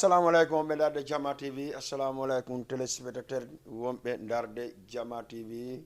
assalamu alaikum wonɓe darde Jama TV. Assalamu alaikum téléspectateur wonɓe darde Jama TV.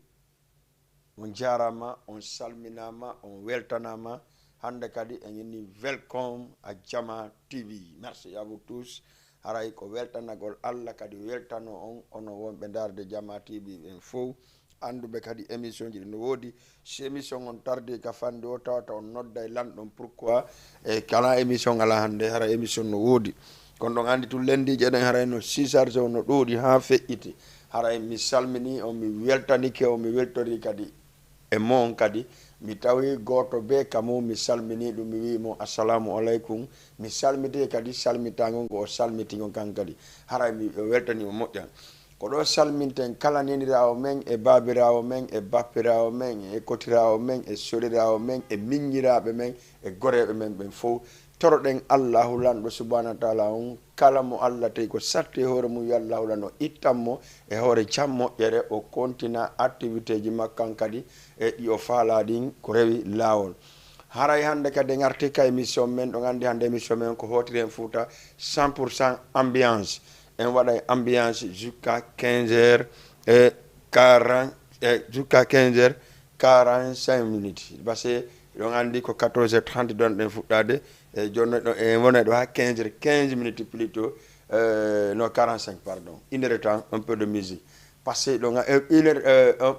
On jarama, on salminama, on weltanama. Hande kadi en inni welcome à Jama TV. Merci à vous tous. Haray ko weltanagol Allah kadi weltano on ono wonɓe darde Jama TV en fof anduɓe kadi émission ji no woodi. Si émission on tardi ka fande o tawata on nodda e lanɗon pourquoi e kala émission ala hande hara émission no woodi. Kono ɗon andi tun lendiji eɗen haray no 6 heures no ɗoɗi ha feƴƴiti. Haray mi salmini on mi weltanike on mi weltori kadi e mon kadi mi tawi goto be kamo mi salmini ɗum mi wimo assalamu aleykum mi salmiti kadi salmitagon ko o salmitigon kan kadi haray mi weltanimo moƴƴan ko ɗo salminten kala nenirawo men e babirawo men e bappirawo men e kotirawo men e soɗirawo men e miññiraɓe men e goreɓe men ɓen fof toroɗen allahu lanɗo subahana wa taala on kala mo allah tawi ko satti hoore mum yo allahu lan o ittanmo e hoore jam moƴƴere o continua activité ji makkan kadi e ɗi o faalaɗin ko rewi laawol haray hande kadi en arti ka émission men ɗon andi hande émission men ko hotiri hen fouta 100% ambiance en waɗa ambiance jusqu'à 15 heures et 40 jusqu'à 15 heures 45 minutes par ce que ɗon andi ko 14h30 donɗen fuɗɗade e joni en wona ɗo ha 15 minutes plutôt non 45 pardon une heure de temps un peu de musique parce que ɗon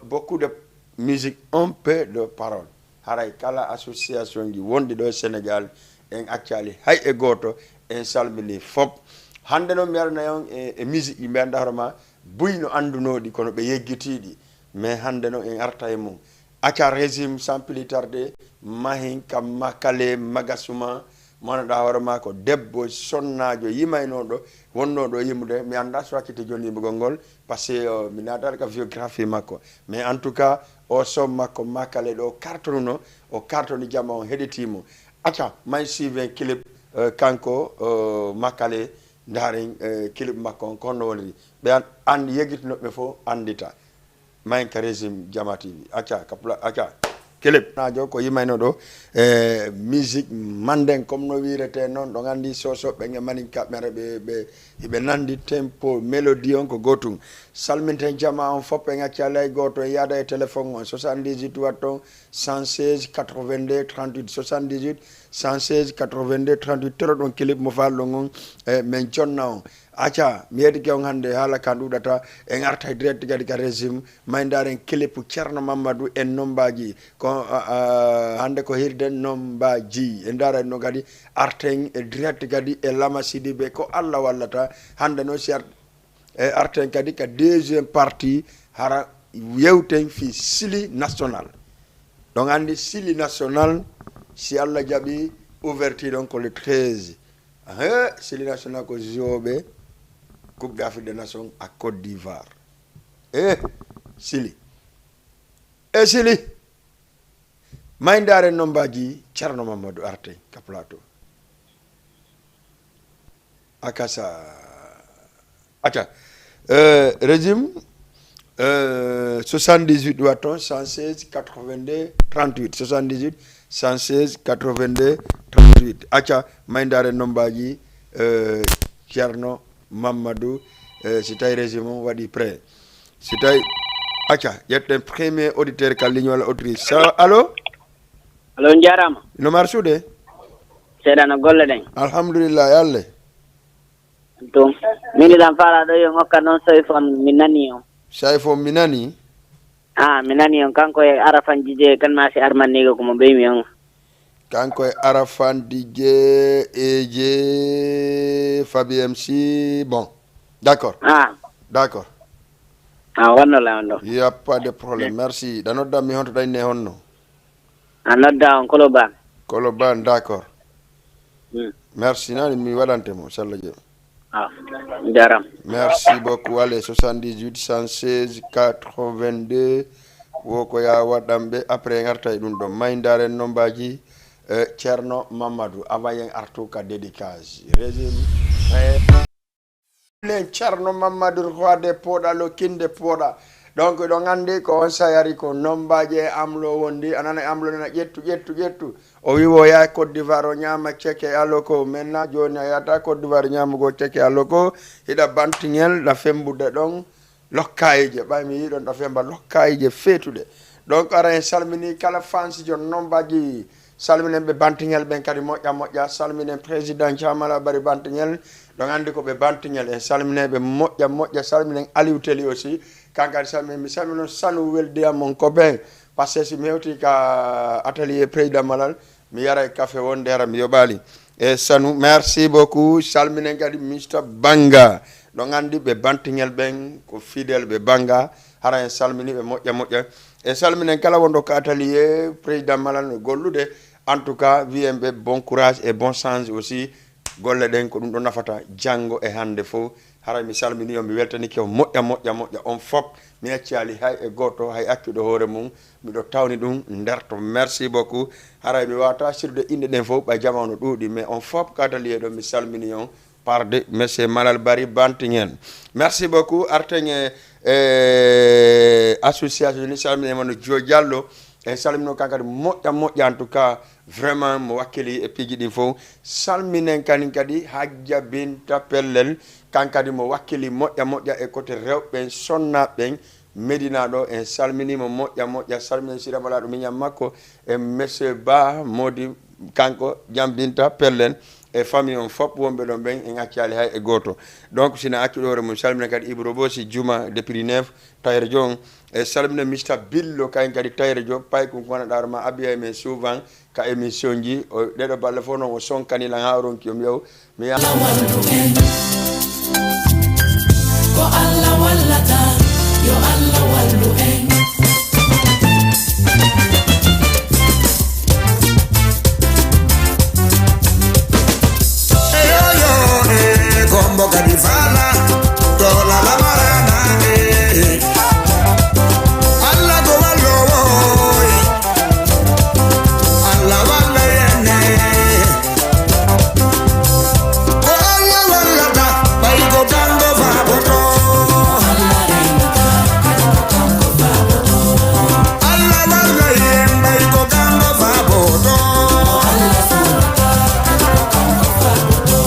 beaucoup de musique un peu de parole haray kala association ji wonɗi ɗo Sénégal en accali hay e goto en salmini fop hande noon mi arana on e musique ɗi mbiyanda hoorema buyno andunoɗi kono ɓe yeggitiɗi mais hande noon en arta e mum acca régime sans plus tarder mahin kam makale magasuma manoɗa hoorema ko debbo sonnajo yimaynoɗo wonnoɗo yimude mi anda so wakkiti joni yimɓugol ngol par ce que mi natata ka biographie makko mais en tout cas o som makko makale ɗo cartonuno o cartoni jamma on heɗitimo acca may suive clip kanko makale daren clip makko on konno woniri ɓe andi yeggitinoɓe fof andita mayin ka régime Jama TV acca kapla acca clip najo ko yimayno ɗo musique manden comme no wirete noon ɗo andi sosoɓe e manin kaɓere ɓe nandi tempo mélodie on ko gotum salminten Jama on fop en acci alay goto en yaada e téléphone on 78 watton 116 82 38 78 116 82 38 toro ɗon clip mo falɗo on min jonna on acca mi yeɗike on hande haala kan ɗuɗata en arta direct kadi ka régime maydaren clip Ceerno Mamadou en nombaji ko hande ko hirden nombaji en dara no kadi arten e direct kadi e Lama Sidibé ko Allah wallata hande no si arten kadi ka deuxième partie hara yewten fi Sili National donc andi Sili National si Allah jaɓi ouverture donc le 13 Sili National ko joɓe Coupe d'Afrique des Nations à Côte d'Ivoire. Sili. Sili. Mindare nombaji Ceerno Mamadou arte ka plateau. Akasa. Acha. Régime 78 watton 116 82 38 78 116 82 38. Acha mindare nombaji Ceerno Mamadou si tawi régime on waɗi prêt si tawi acca ƴetten premier auditeur ka ligne walla auditrice allo jarama no marsude seeɗa no golle ɗen alhamdulillah yalle tum miniɗan faala ɗo yo ngokkat noon Sayfon mi nani on Sayfon mi nani mi nani on kanko e Arafan Dj kan ma si armanniga komo ɓeymi on kanko e Arafan DJ EJ Fabi MC bon d'accord d'accord wonnola on ɗo y a pas de problème merci ɗa nodda mi honto ɗanne honno a nodda on Koloban d'accord merci nani mi waɗantemo sallah jeeɗa jaram merci beaucoup allez 78 116 82 woko ya waɗanɓe après garta e ɗum ɗon maydaren nombaji Ceerno Mamadou avayen artu ka dédicace régime len Ceerno Mamadou roi de poɗa lo kinde poɗa donc ɗo gandi ko on sayari ko nombaje amlo wondi anana amlo nana ƴettu o wi wo yaha Côte d'Ivoire o ñama ceke aloko maintenant joni a yata Côte d'Ivoire ñamugo ceke aloko hiɗa bantigel ɗa fembude ɗon lokkayije ɓay mi yiɗon ɗa femba lokkayije feetuɗe donc ara en salmini kala fansijo nombaji salminen ɓe bantigel ɓen kadi moƴƴa salminen président Thiamala Bari bantigel ɗon andi ko ɓe bantigel en salmine ɓe moƴƴa salminen Aliou Teli aussi kankadi salminen mi salmino Sanu weldiyam mon copain par ce que si mi hewti ka atelier président Malal mi yara café wonde ara mi yoɓali e Sanu merci beaucoup salminen kadi Mr Banga ɗon andi ɓe bantigel ɓen ko fidèle ɓe Banga hara en salmini ɓe moƴƴa e salminen kala wonɗo ko atelier président Malal no gollude en tout cas wiyemɓe bon courage et bon sens aussi golle ɗen ko ɗum ɗo nafata janggo e hande fof hara mi salmini on mi weltanike on moƴƴa on fop mi accali hay e goto hay accuɗo hoore mum miɗo tawni ɗum nderto merci beaucoup haray mi wawata sirde inde ɗen fof ɓay jamanu ɗuuɗi mais on fop ko atelier ɗo mi salmini on parde monsieur Malal Bari Bantigel merci beaucoup arten association ni salminima no Dio Diallo en salmino kankadi moƴƴa en tout cas vraiment mo wakkili e piiji ɗin fof salminen kanin kadi Hajja Binta Pellel kankadi mo wakkili moƴƴa e côté rewɓen sonnaɓen Medina ɗo en salminimo moƴƴa salminen siramalaɗo miñam makko e monsieur Ba Modi kanko Jam Binta Pellel e famille on fop wonɓe ɗon ɓen en accali hay e goto donc sina accuɗo hoore mum salmina kadi Ibro Bosi Juma depuis Nef Tayre Diong e salmina Mr Billo kayen kadi Tayre Diong pay ko gonɗaɗo ma abiya men souvent ka émission ji ɗeɗo balle fof noon o sonkanilan ha ronki om yew mi ko Allah wallata yo Allah wallu en combo cadifala tola la marana alla go wallo alla walla yene ko alla walla da bai go tango fa boto alla reina tango fa boto alla walla yen bai go tango fa boto alla sura tango fa boto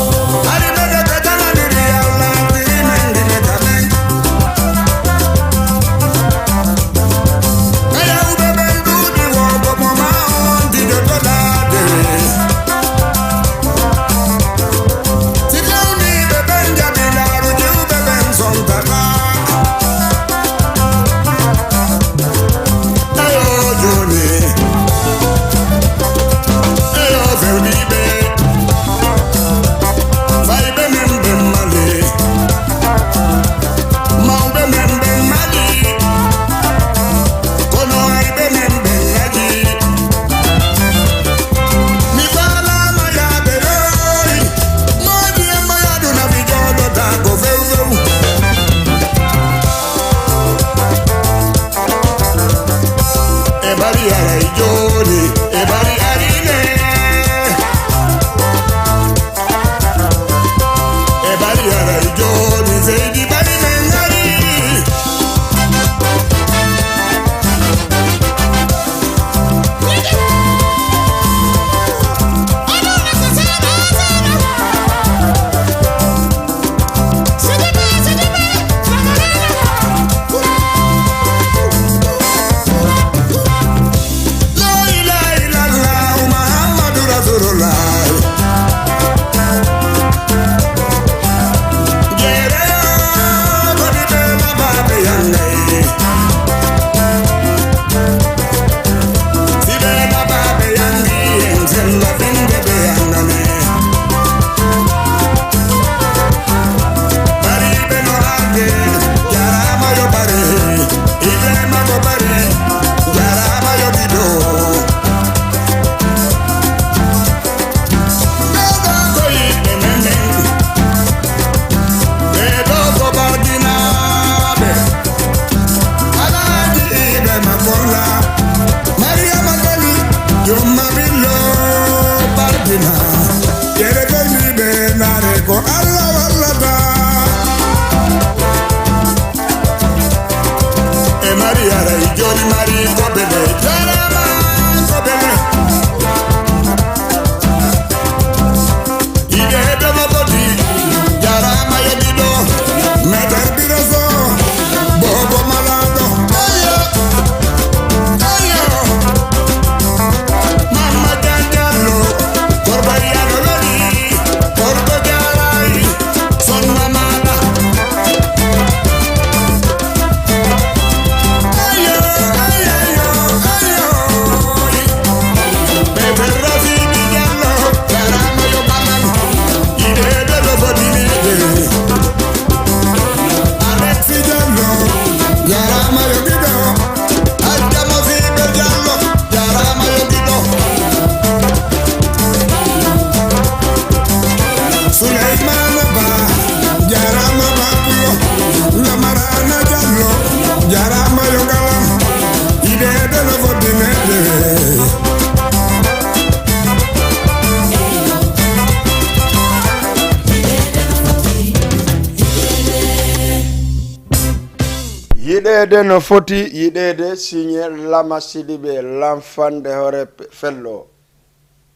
yiɗede no foti yiɗede signé Lama Sidibé l'enfant de Hore Fello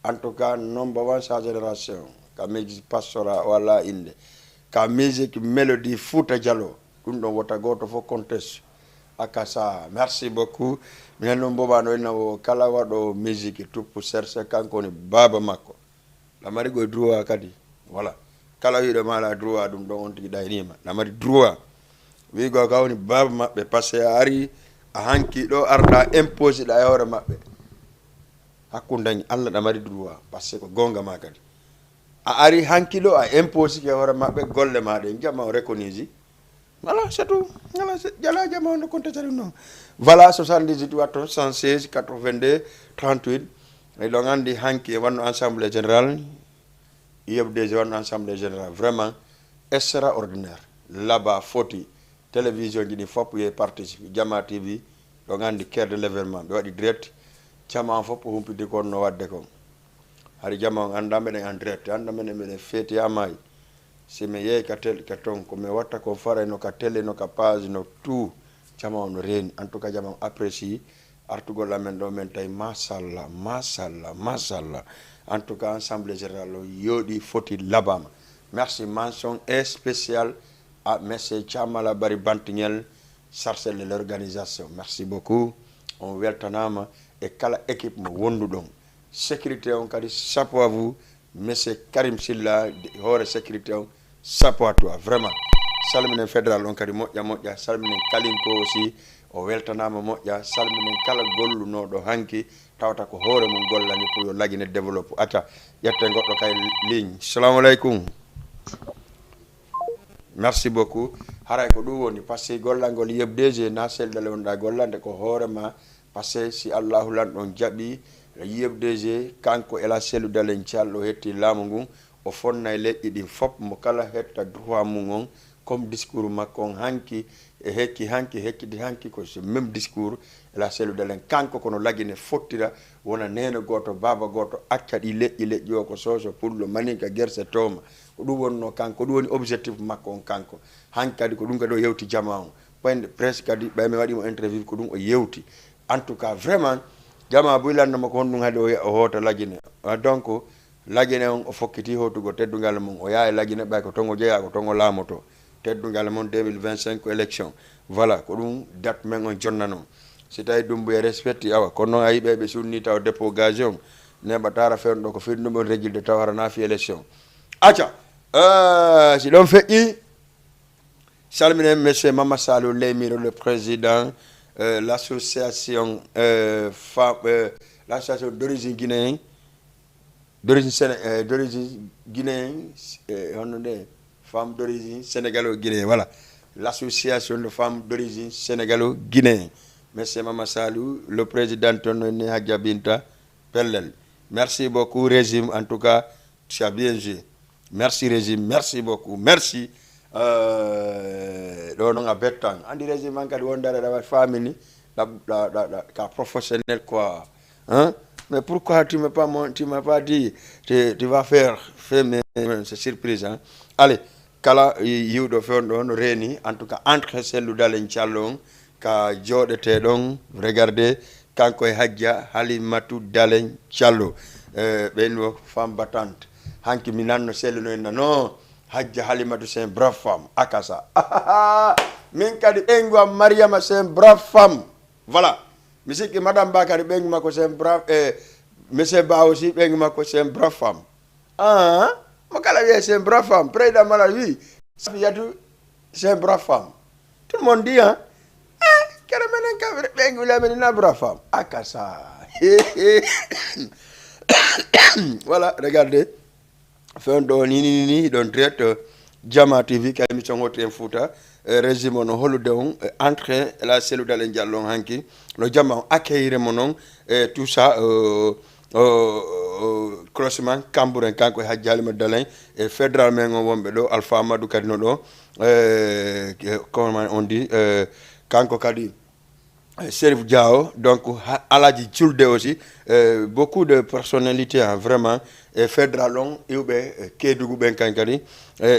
en tout cas number one sa génération ka musique pastora wala inde ka musique mélodie Fouta Diallo ɗum ɗon wota goto fof conteste akasa merci beaucoup minen ɗum mbobano ina o kala waɗo musique tuppu serse kanko woni baba makko lamari goye droit kadi voilà kala wiɗo mala droit ɗum ɗon on tigi ɗaynima lamari droit wigo ka woni baba maɓɓe par ce que a ari a hanki ɗo arɗa imposé ɗa e hoore maɓɓe hakkude dañi Allah ɗamari droit par ce que ko gonga ma kadi a ari hanki ɗo a imposé ke hoore maɓɓe golle maɗe jamma o reconnaisi voilà c'est tout voilà jala jamma on contesté non voilà 78 watto 116 82 38 e ɗon andi hanki e wanno assemblée générale yebdeje wanno assemblée générale vraiment extraordinaire là-bas foti télévision ji ɗi fopp ye participe Jama TV ɗon andi cœur de l'événement ɓe waɗi direct cama on fopp humpidi kon no wadde kon hari jama on anda meɗen en direct anda meɗen feeti amayi si mi yeeyi ka tel ka ton ko mi watta ko faray no ka télé no ka page no tout jama on no reeni en tout cas jama on apprécie artugol amen ɗo men tawi machallah machallah machallah en tout cas assemblée générale o yooɗi foti labama merci mention spéciale à monsieur Thiamala Bari Bantignel chargé de l'organisation merci beaucoup on weltanama e kala équipe mo wondu ɗon sécurité on kadi chapeau à vous monsieur Karim Silla hoore sécurité on chapeau à toi vraiment salminen fédéral on kadi moƴƴa salminen kalinko aussi o weltanama moƴƴa salminen kala gollunoɗo hanki tawata ko hoore mum gollani pour yo laguine développe acca ƴette goɗɗo kay ligne salamu aleykum merci beaucoup haray ko ɗum woni par ce que gollangol yebdeje na seldale wonɗa gollande ko hoorema par ce que si allahu lan ɗon jaaɓi yebdeje kanko ela selludalen calɗo hetti laamu ngun o fonna e leƴƴi ɗin fop mo kala hetta droit mum on comme discours makko on hanki e hekkidi hanki ko ce même discours ela selludalen kanko kono laguine fottira wona neno goto baba goto acca ɗi leƴƴi o ko soso pullo maninka guerse toma ko ɗum wonno kanko ɗum woni objectif makko on kanko hanki kadi ko ɗum kadi o yewti jama on ɓayde presque kadi ɓaymi waɗimo interview ko ɗum o yewti en tout cas vraiment jama buylandema ko honɗum haade o hoota laguine donc laguine on o fokkiti hotugo teddugal mum o yaa e laguine ɓay ko ton o jeeya ko ton o laamoto teddugal mon 2025 élection voilà ko ɗum date men on jonnanon si tawi Doumbouya respecti awa kono noon a yiɓe ɓe sunni taw dépôt gage on neɓatara fewno ɗo ko firɗum ɗum on régulde taw hara naafi élection acca si ɗon feƴƴi salminen monsieur Mama Salou Leymiro le président l'association l'association d'origine guinéen d'origine guinéen femmes d'origine sénégalo-guinéen voilà l'association de femmes d'origine sénégalo-guinéen monsieur Mama Salou le président Tonone Hadja Binta Pellel merci beaucoup régime en tout cas tu as bien joué merci régime merci beaucoup merci ɗo noon a bettan andi régime an kadi wondare ɗawa famini ka professionnel quoi hein mais pourquoi tu m'as pas dit tu vas faire mais c'est surprise hein allez kala yiwɗo fewno ɗon reeni en tout cas entre selludal en callo on ka jooɗete ɗon regardez kanko e Hadja Halimatou Dalen Thiallo ɓen o femme battante hanki mi nanno selluno en non Hadja Halimatou c'est une brave femme akasa min kadi ɓengu am Mariama c'est une brave femme voilà mi sikki madame Ba kadi ɓengu makko c'est une brave monsieur Ba aussi ɓengu makko c'est une brave femme mo kala wiye c'est une brave femme président Malal wi Safiatou c'est une brave femme tout le monde dit hein kere menen ka ɓengu lameni na brave femme akasa voilà regardez fen ɗo ni ɗon direct Jama TV ka émission hoto en Fouta régime on holude on entrée la selludal en diallon hanki no jamma on accueillir mo noon e tout ça croisement Cambouren kanko e Hadji Halimatou Dalen e fédéral men on wonɓe ɗo Alpha Amadou kadi no ɗo comment on dit kanko kadi Serif Diao, donc Aladji Tchulde aussi, beaucoup de personnalités hein, vraiment, fédéralon, Iube Kédougou Ben Kankari,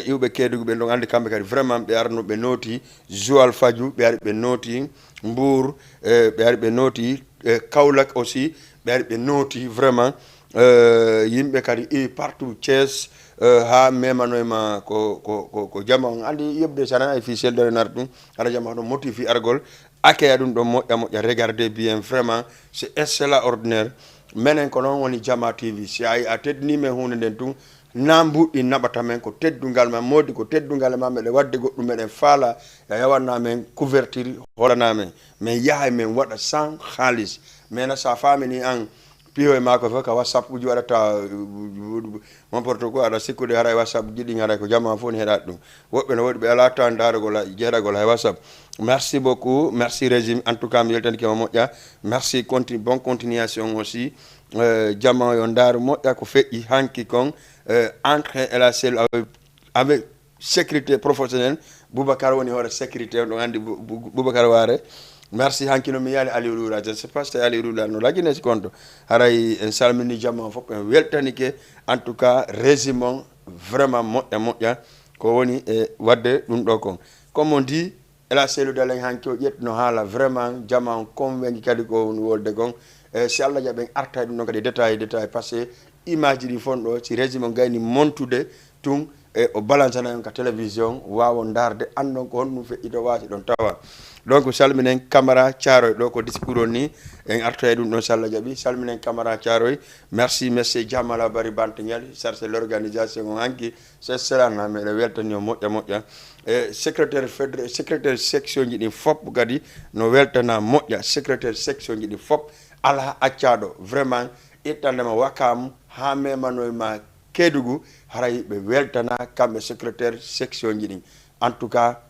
Iube Kédougou Ben Andi Kambekari, vraiment, Béarno Benoti, Joal Fadjou, Béar Benoti, Mbour, Béar Benoti, Kaulak aussi, Béar Benoti, vraiment, Yimbe Kari, et partout, Thiès, ha memanoyma ko jama on andi yebde sana officiel de nartum ala jama do motifi argol akaya dum do moƴƴa regardez bien vraiment c'est extraordinaire menen ko non woni Jama TV si ay a teddini men hunde den tum nambuɗɗi naɓata men ko teddungal men modi ko teddungal men meɗe wadde goɗɗum meɗen faala yawanna men couverture holana men mais yahay men waɗa sans halis mais sa famini an piyo e mako fof ka whatsapp uji waɗata n'importe quoi aɗa sikkude hara whatsapp jiɗi gara ko jamma fof ne heɗat ɗum woɓɓe no waɗi ɓe ala tan darogol jeeɗagol hay whatsapp merci beaucoup merci régime en tout cas mi weltani kema moƴƴa merci bonne continuation aussi jamma yo ndaaro moƴƴa ko feƴƴi hanki kon entre et la cell avec sécurité professionnelle Boubacar woni hoore sécurité on ɗon andi Boubacar Ware merci hankino mi yaali Aliou Roula je ne sais pas si Aliou Roula no lagine si compte haray en salmini jamma fof en weltanike en tout cas régime vraiment moƴƴa ko woni e wadde ɗum ɗo kon comme on dit ela selu dalen hanki o ƴettuno haala vraiment jamma on convaincu kadi ko woni wolde kon si Allah jaɓen arta ɗum ɗon kadi détail par ce que image ɗi fon ɗo si régime gayni montude tun e o balancana on ka télévision wawo darde andon ko honɗum feƴƴito wati ɗon tawa donc salminen Camara Thiaroy ɗo ko discours on ni en arta e ɗum ɗon sallah jaaɓi salminen Camara Thiaroy merci monsieur Diamala Bari Banteñal chargé l'organisation on hanki c'est cela na meɗe weltani o moƴƴa e secrétaire section ji ɗi fop kadi no weltana moƴƴa secrétaire section ji ɗi fop ala accaɗo vraiment ittandema Wakam ha memanoyma Kédougou haray ɓe weltana kamɓe secrétaire section ji ɗi en tout cas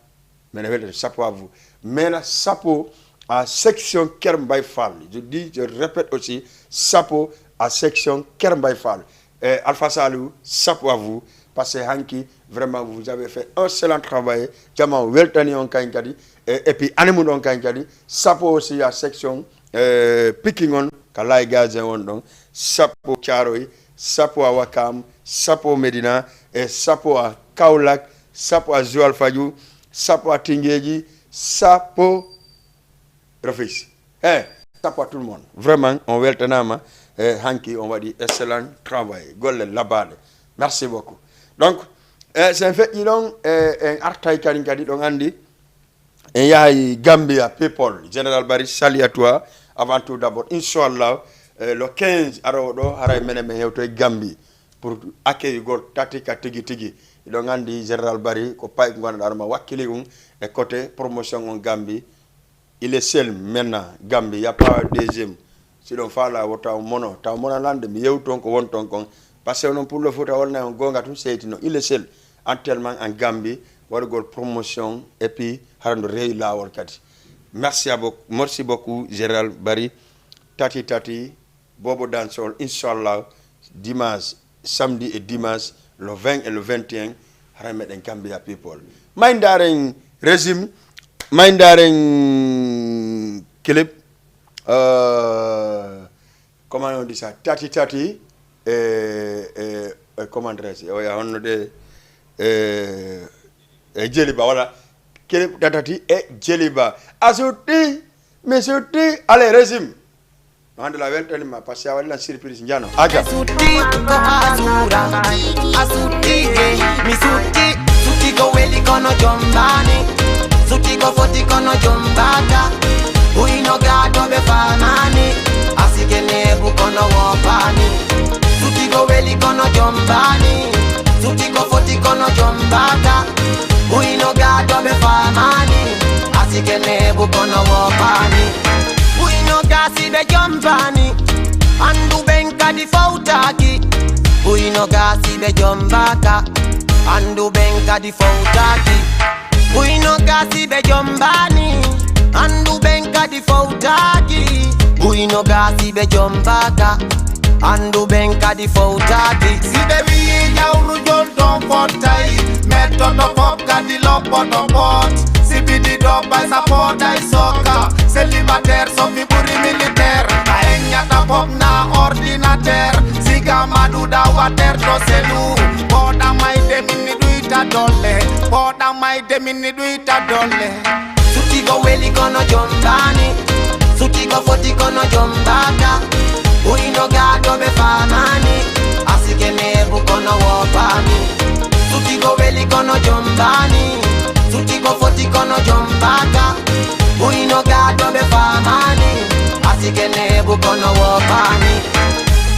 mene weltata chapeau à vous maintenant chapeau à section Kermbay Fall je répète aussi chapeau à section Kermbay Fall Alpha Salou chapeau à vous parce que hanki vraiment vous avez fait un excellent travail jama weltani on kañ kadi et puis animu on kañ kadi chapeau aussi à section Piking on kalay gazin on donc chapeau Thiaroye chapeau à Wakam chapeau Medina et chapeau à Kaolack chapeau à Joal Fadiouth chapeau à Tinguédji chapeau Rufisque chapeau à tout le monde vraiment on weltanama hanki on waɗi excellent travail golle labade merci beaucoup donc c'est feƴƴi ɗon en artay kadi ɗon andi en yahay Gambia people Général Barry salut à toi avant tout d'abord inchallah le 15 arowo ɗo haray menen men hewto e Gambie pour accueilligol tatika tigi ɗon andi Général Barry ko pay gonɗa ɗoma wakkili e côté promotion on Gambie il est seul maintenant Gambie y a pas deuxième si ɗon faala wo taw mono lande mi yewton ko won ton kon par ce que non pour le foot wonna on gonga tum seytino il est seul actuellement en Gambie waɗugol promotion et puis harando rewi lawol kadi merci beaucoup Général Barry tati Bobo Dansol inchallah dimanche samedi et dimanche le 20 et le 21 haray meɗen Gambia people maydaren régime maydaren clip comment on dit ça tati comment dirais-je oya honno de Djeliba voilà clip tati e Djeliba asutti mi sutti allez régime ande la weltanima par ce que a waɗi lan surprise jano aja sutti ko asura asutti mi sutti ko weli kono jombani sutti ko foti kono jombata uino gado be famani asikene bu kono wopani sutti ko weli kono jombani sutti ko foti kono jombata uino gado be famani asikene bu kono wopani uino gasi be jombani andu benka di fautaki uino gasi be jombaka andu benka di fautaki uino gasi be jombani andu benka di fautaki uino gasi be jombaka andu benka di fautaki si devi yauru jolton fotai metto to pop kadi lopo to pot si bidi do by support I soka célibataire sofi ɓuri militaire a heññata pop na ordinateur siga maɗuɗa water to selu poɗa mayde minni ɗuyta dolle poɗa mayde minni ɗuyta dolle Sutigo weli kono jombani Sutigo foti kono jombaka Uino gado be famani Asike nebu kono wopami Sutigo weli kono jombani Sutigo foti kono jombaka Uino gado be famani Asike nebu kono wopami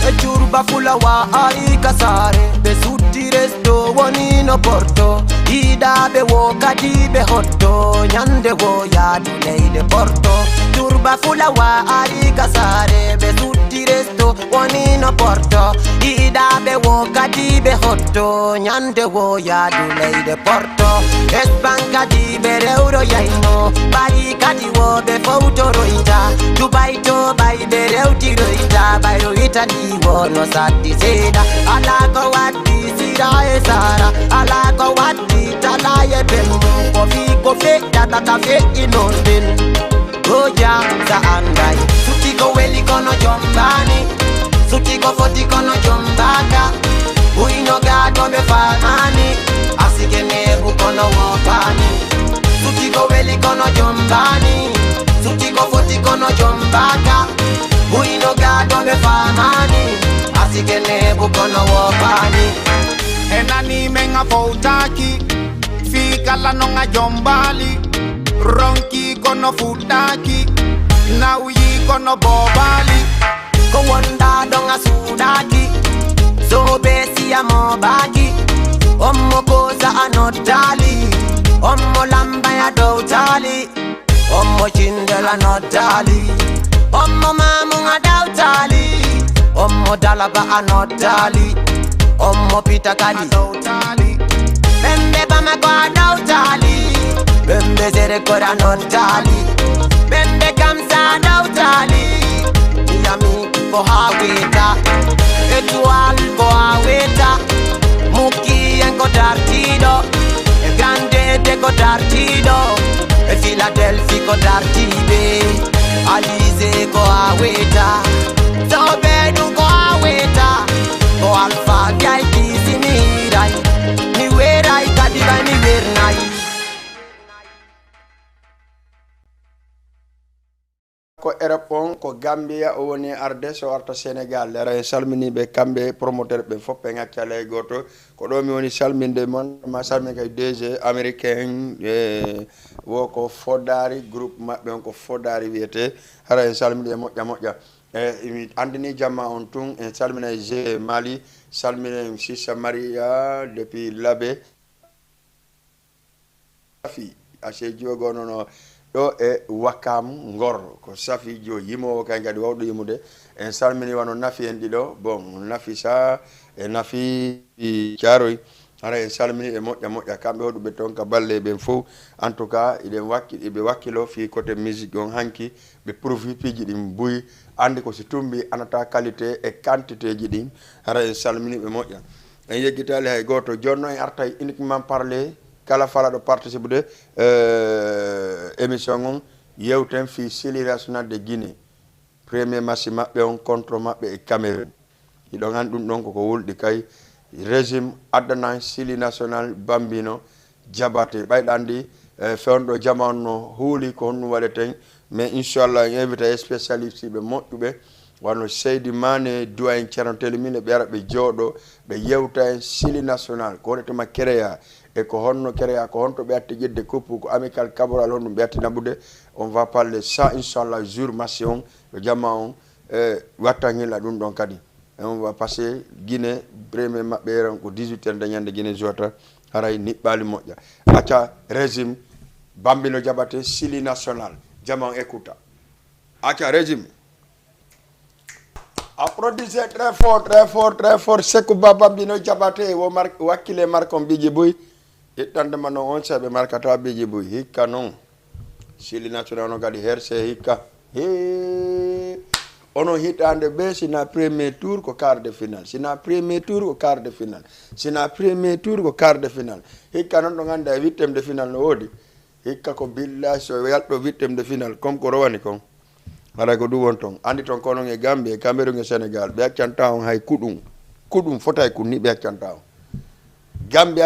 Echurba fula wa ai kasare Be suti resto woni no porto Ida be woka di be hotto Nyande wo ya du leide porto Turba fula wa ai kasare Be suti resto woni no porto Ida be woka di be hotto Nyande wo ya du leide porto Espanka di be reuro yaino Bari kadi wo be fauto roita Dubai to bai be reuti roita Bai roita di wo no sati seda Alako wati sira e sara Alako wati tala ye bemu Kofi tata fe inondin Goja sa andai Sutigo weli kono jombani Sutigo foti kono jombaka Uino gado be famani Asike nebu kono wopani Sutigo weli kono jombani Sutigo foti kono jombaka Uino gado be famani Asike nebu kono wopani enani menga fautaki fikala nonga jombali ronki kono futaki nauyi kono bobali Ko wonda donga sudaki So besi ya mobaki Ommo koza anotali Ommo lamba ya doutali Ommo chindela notali Ommo mamunga doutali Ommo dalaba anotali Ommo pita kali doutali Bembe bama kwa doutali Bembe zere kora notali Bembe kamsa doutali Yami ko haweta Etual ko haweta Muki en ko dartido E grande de ko dartido E Philadelphia ko dartibe Alize ko haweta Sobedu ko haweta Ko alfa gai kisi mirai Ni werai kadiba ni wernai ko Europe on ko Gambia o woni arde so arta Sénégal lera salmini be kambe promoteur be foppe ngaccale goto ko do mi woni salminde mon ma salmi kay DG américain wo ko Fodari groupe mabbe on ko Fodari wiete hara salminde moƴƴa mi andini jamma on tun en salmina G Mali salmina Sissa Maria depuis Labé fi ase jogo nono do e Wakam Ngor ko safi jo yimo kay gadi wawdo yimude en salmini wano nafi en dido bon nafi sa e nafi Thiaroy ara en salmini e moƴƴa kambe hodu be ton ka balle be fo en tout cas be wakkilo fi côté musique on hanki be profit ji dim buy andi ko si tumbi anata qualité et quantité ji dim ara en salmini be moƴƴa en yeggitali hay goto jonno en artay uniquement parler kala fala do participe de émission on yewten fi Sili national de Guinée premier match mabbe on contre mabbe e Cameroun ido gan dum don ko wuldi kay régime adana Sili national bambino jabate baydandi fewndo jamano huli ko on waleten mais inchallah invité spécialiste be moddube wano Seydi Mané doyen Thierno Telimine be arabe jodo be yewta Sili national ko retema créa et ko honno créa ko honto be atti jedde coupe ko amical Cabral on be atti nabude on va parler ça inchallah jour mission be jamma on wattangila dum don kadi on va passer Guinée premier mabbe ko 18h de nyande Guinée jota haray nibbali moƴƴa acca régime bambino jabate Sili national jamma écouta acca régime applaudissez très fort Sekou Bambino jabate wo wakile markom biji boy ittande mano on sabe markata biji boy hikka non Sili national no gadi herse hikka ono hitande be sina premier tour ko quart de finale sina premier tour ko quart de finale sina premier tour ko quart de finale hikka non do ganda 8e de finale no wodi hikka ko billa so yalɗo victim de final comme ko rowani kon haɗa ko ɗum won ton andi ton konon e Gambie e Cameroun e Sénégal ɓe accanta on hay kuɗum fotay ko ni ɓe accanta on Gambie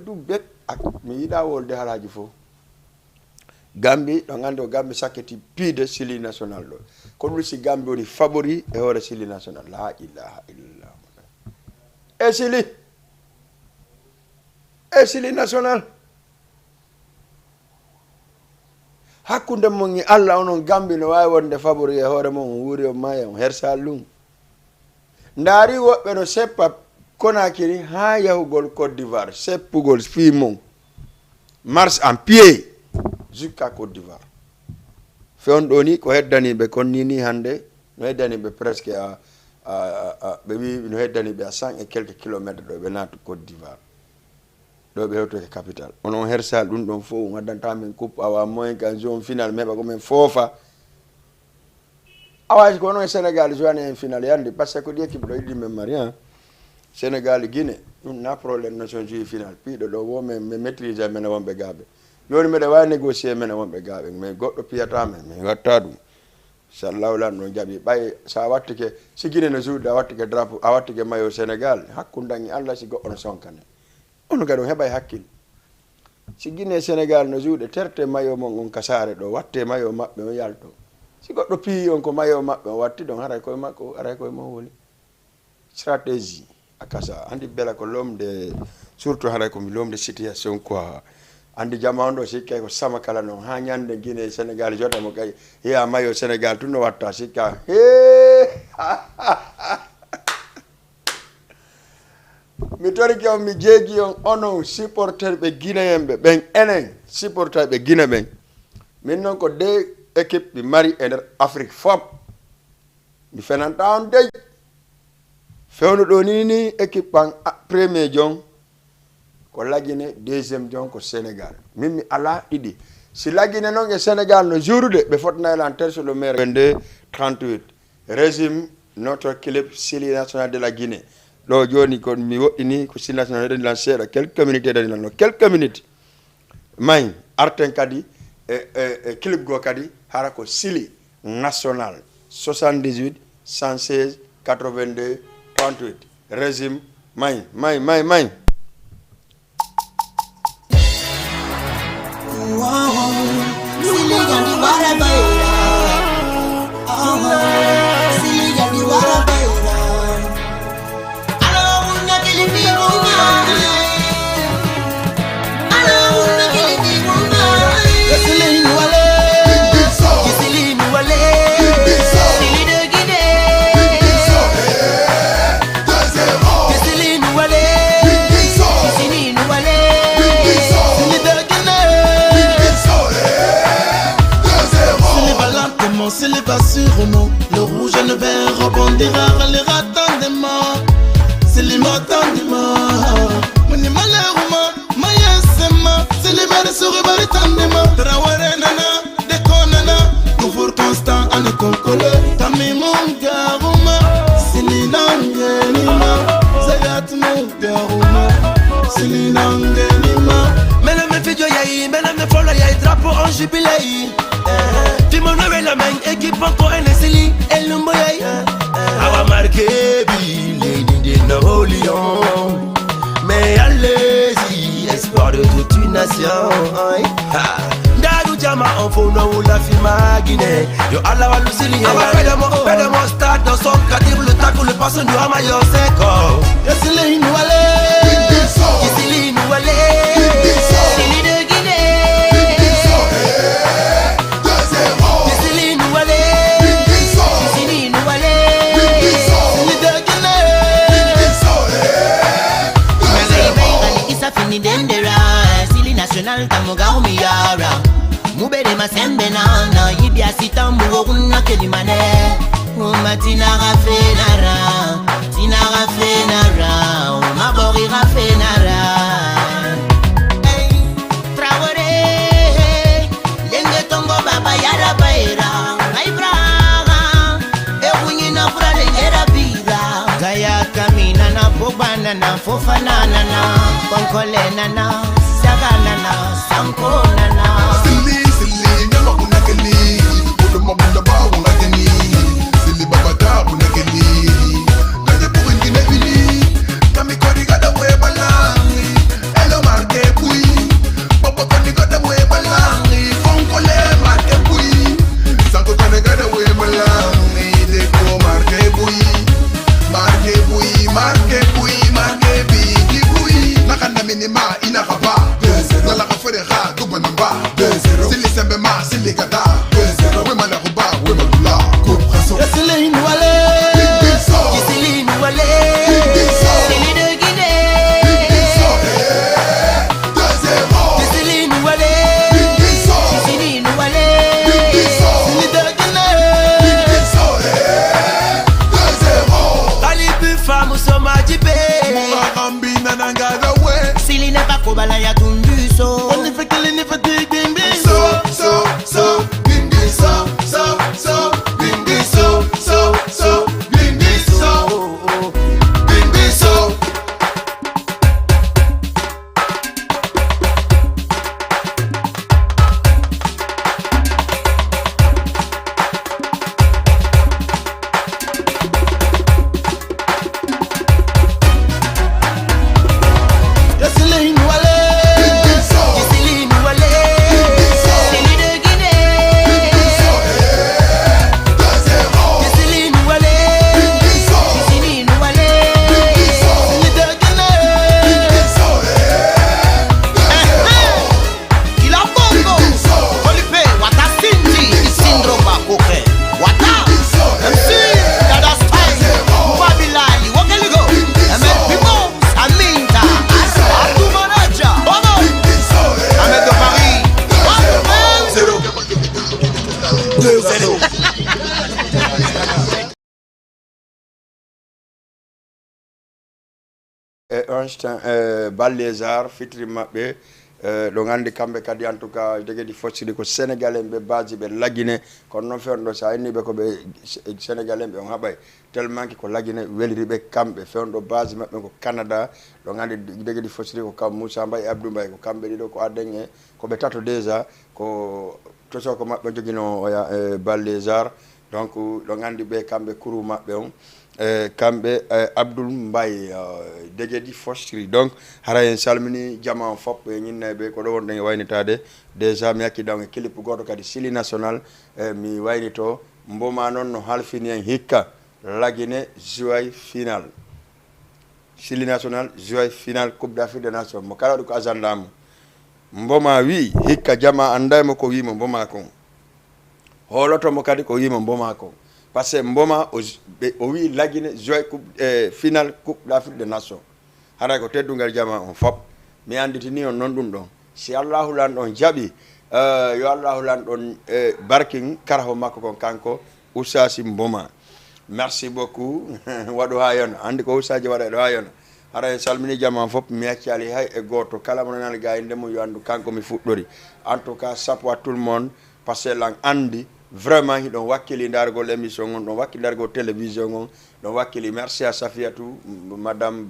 ɗum bet mi yiɗa wolde halaji fof Gambie ɗon andi o Gambie sakketi piide sili national ɗo ko ɗum si Gambie woni favori e hoore sili national la ilaha illallah e sili national hakkunde mon ngi Allah onon Gambie no wawi wonde favori e hoore mon wuuri o maya on hersal lum ndaari woɓɓe no seppa Conakry ha yahugol Côte d'Ivoire seppugol fi mon marche en pied jusqu'à Côte d'Ivoire fewn ɗo ni ko heddaniɓe kon ni hande no heddaniɓe presque ɓe wi no heddaniɓe à 100 et quelques kilomètres ɗo ɓe naatu Côte d'Ivoire ɗo ɓe hewtoke capital onon hersal ɗum ɗon fof gaddanta men coupe awa moyen qu'en zone final meɓa komin foofa awaji ko onon e Sénégal joani en final yandi par ce que ko ɗi équipe ɗo yiɗi men mari Sénégal Guinée ɗum na probléme nation joui final piiɗo ɗo wo men maîtrise mene wonɓe gaaɓe joni mbiɗa wawi négocier mene wonɓe gaaɓe mais goɗɗo piyata men min watta ɗum sallahu lan ɗon jaaɓi ɓay sa wattike si Guinée no suuɗi a wattike drapeau a wattike maillot Sénégal hakkude dañi Allah si goɗɗo no sonkane ono kadi on heɓay hakkille si Guinée Sénégal no juuɗe terte maillot mon on kasare ɗo watte maillot maɓɓe o yalto si goɗɗo piyi on ko maillot maɓɓe o watti ɗon haray koye makko aray koye mo woni stratégie a kasa andi bela ko lomde surtout haray komi lomde situation quoi andi jamanu ɗo sikkay ko sama kala noon ha ñande Guinée Sénégal jotamo kay hiya maillot Sénégal tun no watta sikka mi toriki on mi jeegi on onon supporter ɓe guinéen ɓe ɓen enen supporter ɓe Guinée ɓen min noon ko de équipe mi mari e nder Afrique fop mi fenanta on dey fewno ɗo ni équipe an premier jon ko Laguiné deuxième jon ko Sénégal min mi ala ɗiɗi si Laguiné noon e Sénégal no jurude ɓe fotnaylan tel sur le maire 22 38 régime notre club Sili national de la Guinée ɗo joni ko mi woɗɗini ko Sili national heɗeni lan seeɗa quelques minutes heɗeni lan no quelques minutes mayi arten kadi e club go kadi hara ko Sili national 78 116 82 38 régime mayi Le rouge et le vert rebondira, râlera tendement. C'est l'immortellement. Mon malheureusement, ma yasema. C'est les mères sur le bari tendement. Traouare nana, déconana. Toujours constant, en éconcole. Tami mon garuma. C'est l'inangenima. Zayat mon garuma. C'est l'inangenima. Mesdames et filles, mesdames et folles, y'a drapeau en jubilé. Timon la main, équipe encore un esseli, et le moyen. Awa marqué, les de Napoléon. Mais allez-y, espoir de toute une nation. Dagu Jama, on faut nous la film à Guinée. Yo, Allah va nous signer. Awa fais-le-moi stade dans son cadre, le tac ou le passant du Hamayo Seko. Yessili nous allez, Yessili nous allez. Sili national tamuga umiyara mubere masembe nana yibia sitambu woguna kelimane umatina rafenara tina rafenara umabori rafenara Traoré lenge tongo baba yara baira aibraga ewunyina fura lengera bira gaya kamina na bobana na fofana na konkole nana saga nana sanko nana bala ya tumbuso Oni fekele ni fati bimbi so bimbi so bimbi so bimbi so bimbi so un instant Ballézar fitri mabbe do ngandi kambe kadi en tout cas degedi fossidi ko sénégalais be base be lagine ko non fendo sa ni be ko be sénégalais be on habay tellement ko lagine welri be kambe fendo base mabbe ko Canada do ngandi degedi fossidi ko kam Moussa Mbaye Abdou Mbaye ko kambe dido ko adenye ko be tato déjà ko to so ko mabbe jogino Ballézar donc do ngandi be kambe kuru mabbe on kambe Abdoul Mbaye degedi fostri donc hara en salmini jama fop ñinneɓe ko ɗo wonɗen waynitade déjà mi yakki daw e clip goto kadi Sili National mi waynito mboma noon no halfini en hikka lagine joy final Sili National joy final Coupe d'Afrique des Nations mo kala waɗi ko agenda mo mboma wi hikka jama andaymo ko wimo mboma kon holotomo kadi ko wimo mboma kon parce que mboma o wi lagine joy final Coupe d'Afrique des Nations hara ko teddungal jama on fop mi anditini on non dum don si Allahu lan on jabi yo Allahu lan on barking karho makko kon kanko usasi mboma merci beaucoup wadu hayon andi ko usaji wada do hayon hara salmini jama fop mi acciali hay e goto kala mo nan gaay ndemo yo andu kanko mi fuddori en tout cas chapeau à tout le monde parce que lang andi vraiment hidon wakili ndargol émission on don wakili ndargol télévision on don wakili merci à Safiatou madame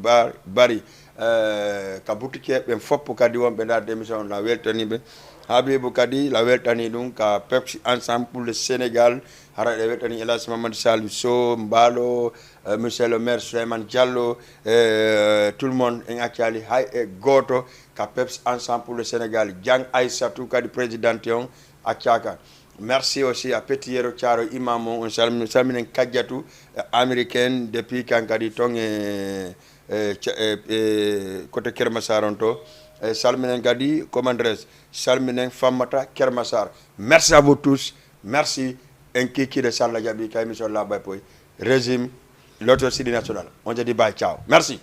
Bari ka boutique be fop kadi wonbe dar émission la weltani be Habibou kadi la weltani dum ka Pepsi ensemble pour le Sénégal hara de weltani Elas Mamadou Salou So Mbalo monsieur le maire Souleymane Diallo tout le monde en actuali hay e goto ka Pepsi ensemble pour le Sénégal Jang Aïssatou kadi président yon akaka. Merci aussi à Petit Yero Charo Imamo, un salminen Kadjatou, américaine, depuis Kankadi Tong côté Kermasaronto. Salminen Gadi, commandresse, Salminen Famata Kermasar. Merci à vous tous. Merci. Un kiki de Sarla Jabi, Kaimi sur la Bapoy. Régime, l'autre Sili National. On se dit bye, ciao. Merci.